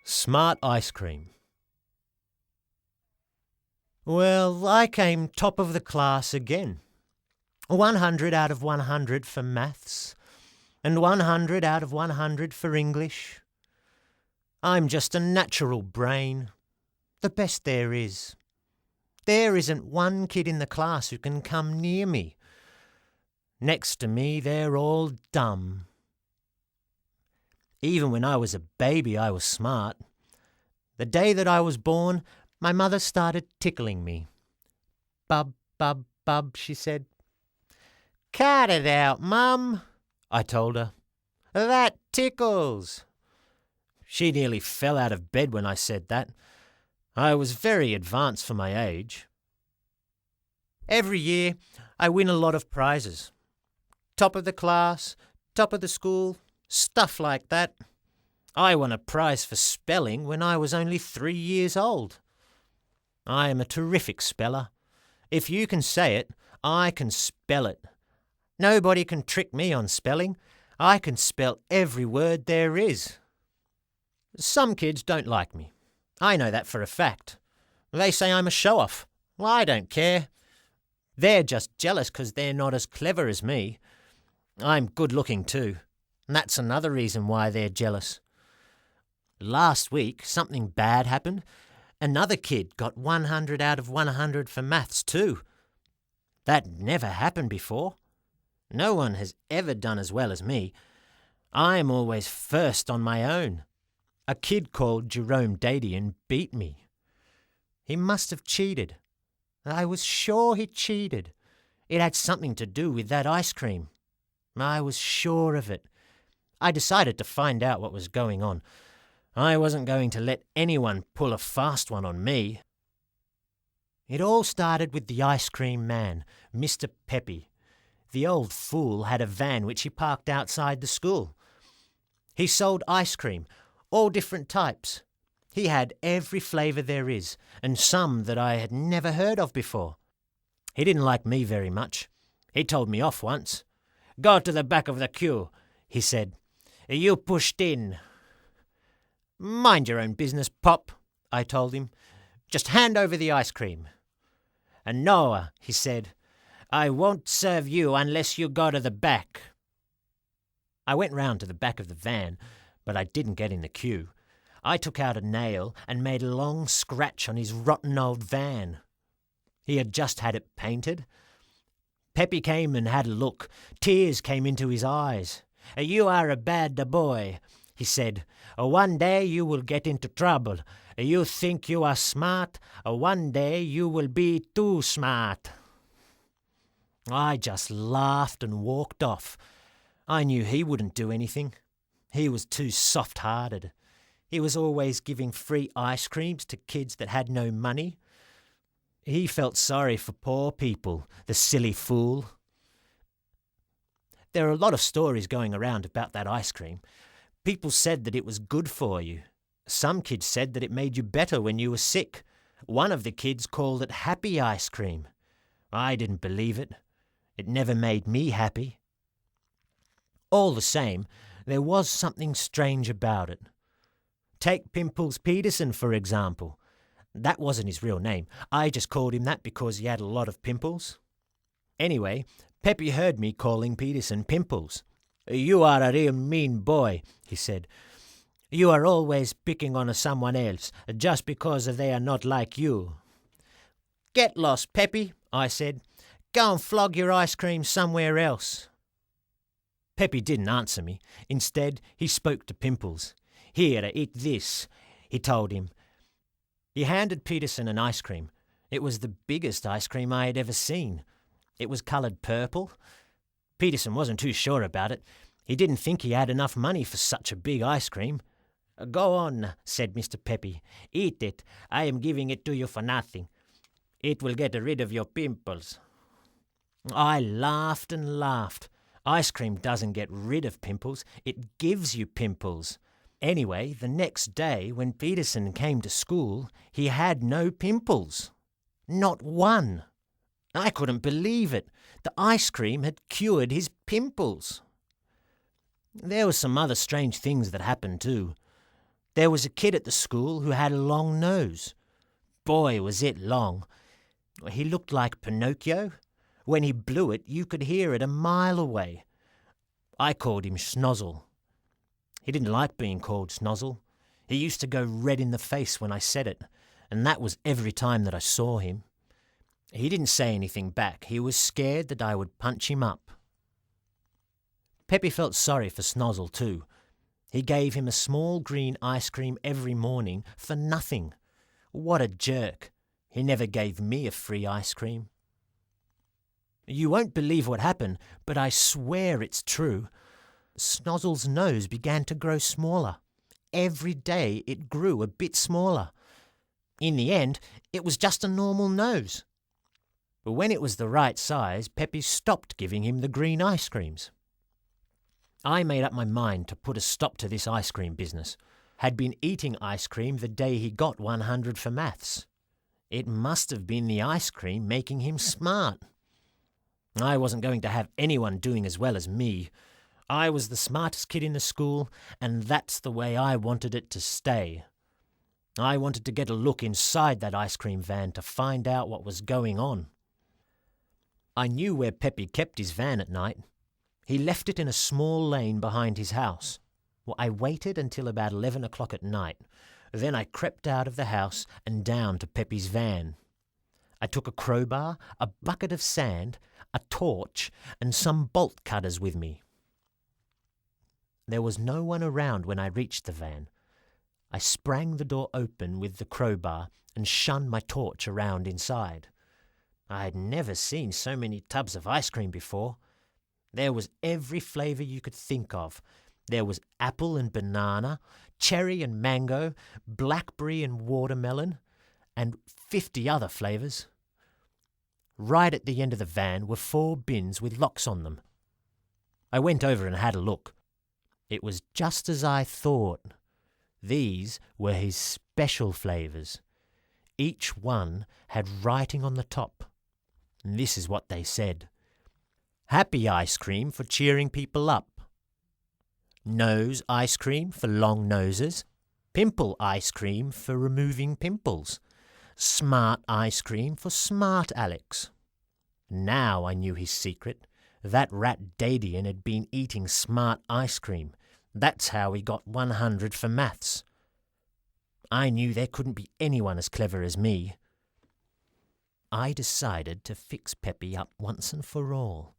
Smart ice cream. Well, I came top of the class again. 100 out of 100 for maths, and 100 out of 100 for English. I'm just a natural brain, the best there is. There isn't one kid in the class who can come near me. Next to me, they're all dumb. Even when I was a baby, I was smart. The day that I was born, my mother started tickling me. "Bub, bub, bub," she said. "Cut it out, Mum," I told her. "That tickles." She nearly fell out of bed when I said that. I was very advanced for my age. Every year, I win a lot of prizes. Top of the class, top of the school, stuff like that. I won a prize for spelling when I was only 3 years old. I am a terrific speller. If you can say it, I can spell it. Nobody can trick me on spelling. I can spell every word there is. Some kids don't like me. I know that for a fact. They say I'm a show-off. Well, I don't care. They're just jealous because they're not as clever as me. I'm good-looking too, and that's another reason why they're jealous. Last week, something bad happened. Another kid got 100 out of 100 for maths too. That never happened before. No one has ever done as well as me. I'm always first on my own. A kid called Jerome Dadian beat me. He must have cheated. I was sure he cheated. It had something to do with that ice cream. I was sure of it. I decided to find out what was going on. I wasn't going to let anyone pull a fast one on me. It all started with the ice cream man, Mr. Peppy. The old fool had a van which he parked outside the school. He sold ice cream, all different types. He had every flavour there is, and some that I had never heard of before. He didn't like me very much. He told me off once. "Go to the back of the queue," he said. "You pushed in." "Mind your own business, Pop," I told him. "Just hand over the ice cream." "And Noah," he said, "I won't serve you unless you go to the back." I went round to the back of the van, but I didn't get in the queue. I took out a nail and made a long scratch on his rotten old van. He had just had it painted. Peppy came and had a look. Tears came into his eyes. "You are a bad boy," he said. "One day you will get into trouble. You think you are smart. One day you will be too smart." I just laughed and walked off. I knew he wouldn't do anything. He was too soft-hearted. He was always giving free ice creams to kids that had no money. He felt sorry for poor people, the silly fool. There are a lot of stories going around about that ice cream. People said that it was good for you. Some kids said that it made you better when you were sick. One of the kids called it happy ice cream. I didn't believe it. It never made me happy. All the same, there was something strange about it. Take Pimples Peterson, for example. That wasn't his real name. I just called him that because he had a lot of pimples. Anyway, Peppy heard me calling Peterson Pimples. "You are a real mean boy," he said. "You are always picking on someone else just because they are not like you." "Get lost, Peppy," I said. "Go and flog your ice cream somewhere else." Peppy didn't answer me. Instead, he spoke to Pimples. "Here, eat this," he told him. He handed Peterson an ice cream. It was the biggest ice cream I had ever seen. It was coloured purple. Peterson wasn't too sure about it. He didn't think he had enough money for such a big ice cream. "Go on," said Mr. Peppy. "Eat it. I am giving it to you for nothing. It will get rid of your pimples." I laughed and laughed. Ice cream doesn't get rid of pimples. It gives you pimples. Anyway, the next day, when Peterson came to school, he had no pimples. Not one. I couldn't believe it. The ice cream had cured his pimples. There were some other strange things that happened too. There was a kid at the school who had a long nose. Boy, was it long. He looked like Pinocchio. When he blew it, you could hear it a mile away. I called him Snozzle. He didn't like being called Snozzle. He used to go red in the face when I said it, and that was every time that I saw him. He didn't say anything back. He was scared that I would punch him up. Peppy felt sorry for Snozzle too. He gave him a small green ice cream every morning for nothing. What a jerk. He never gave me a free ice cream. You won't believe what happened, but I swear it's true. Snozzle's nose began to grow smaller. Every day it grew a bit smaller. In the end, it was just a normal nose. But when it was the right size, Peppy stopped giving him the green ice creams. I made up my mind to put a stop to this ice cream business. Had been eating ice cream the day he got 100 for maths. It must have been the ice cream making him smart. I wasn't going to have anyone doing as well as me. I was the smartest kid in the school, and that's the way I wanted it to stay. I wanted to get a look inside that ice cream van to find out what was going on. I knew where Peppy kept his van at night. He left it in a small lane behind his house. Well, I waited until about 11 o'clock at night. Then I crept out of the house and down to Peppy's van. I took a crowbar, a bucket of sand, a torch, and some bolt cutters with me. There was no one around when I reached the van. I sprang the door open with the crowbar and shone my torch around inside. I had never seen so many tubs of ice cream before. There was every flavour you could think of. There was apple and banana, cherry and mango, blackberry and watermelon, and 50 other flavours. Right at the end of the van were 4 bins with locks on them. I went over and had a look. It was just as I thought. These were his special flavours. Each one had writing on the top. And this is what they said. Happy ice cream for cheering people up. Nose ice cream for long noses. Pimple ice cream for removing pimples. Smart ice cream for smart Alex. Now I knew his secret. That rat Dadian had been eating smart ice cream. That's how he got 100 for maths. I knew there couldn't be anyone as clever as me. I decided to fix Peppy up once and for all.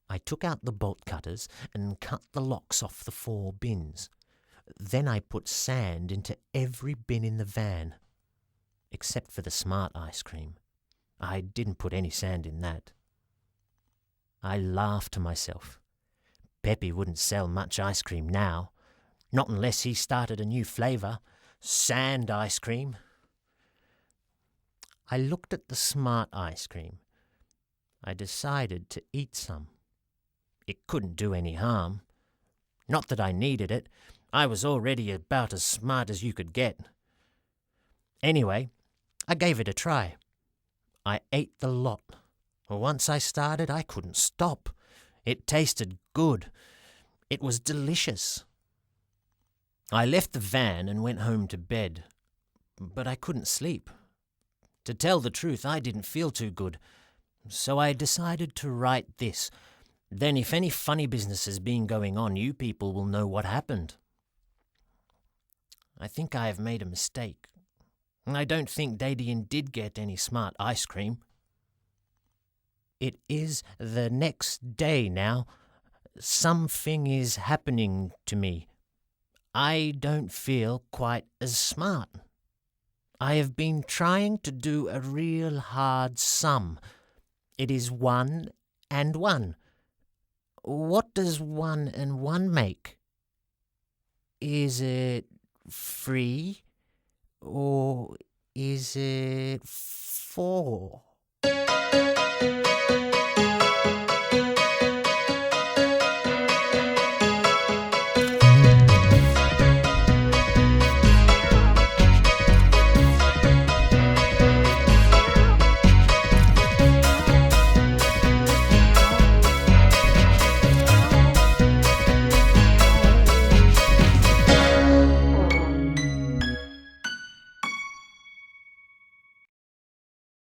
I took out the bolt cutters and cut the locks off the 4 bins. Then I put sand into every bin in the van, except for the smart ice cream. I didn't put any sand in that. I laughed to myself. Peppy wouldn't sell much ice cream now, not unless he started a new flavour, sand ice cream. I looked at the smart ice cream. I decided to eat some. It couldn't do any harm. Not that I needed it. I was already about as smart as you could get. Anyway, I gave it a try. I ate the lot. Once I started, I couldn't stop. It tasted good. It was delicious. I left the van and went home to bed. But I couldn't sleep. To tell the truth, I didn't feel too good. So I decided to write this. Then if any funny business has been going on, you people will know what happened. I think I have made a mistake. I don't think Dadian did get any smart ice cream. It is the next day now. Something is happening to me. I don't feel quite as smart. I have been trying to do a real hard sum. It is 1 and 1. What does 1 and 1 make? Is it 3 or is it 4?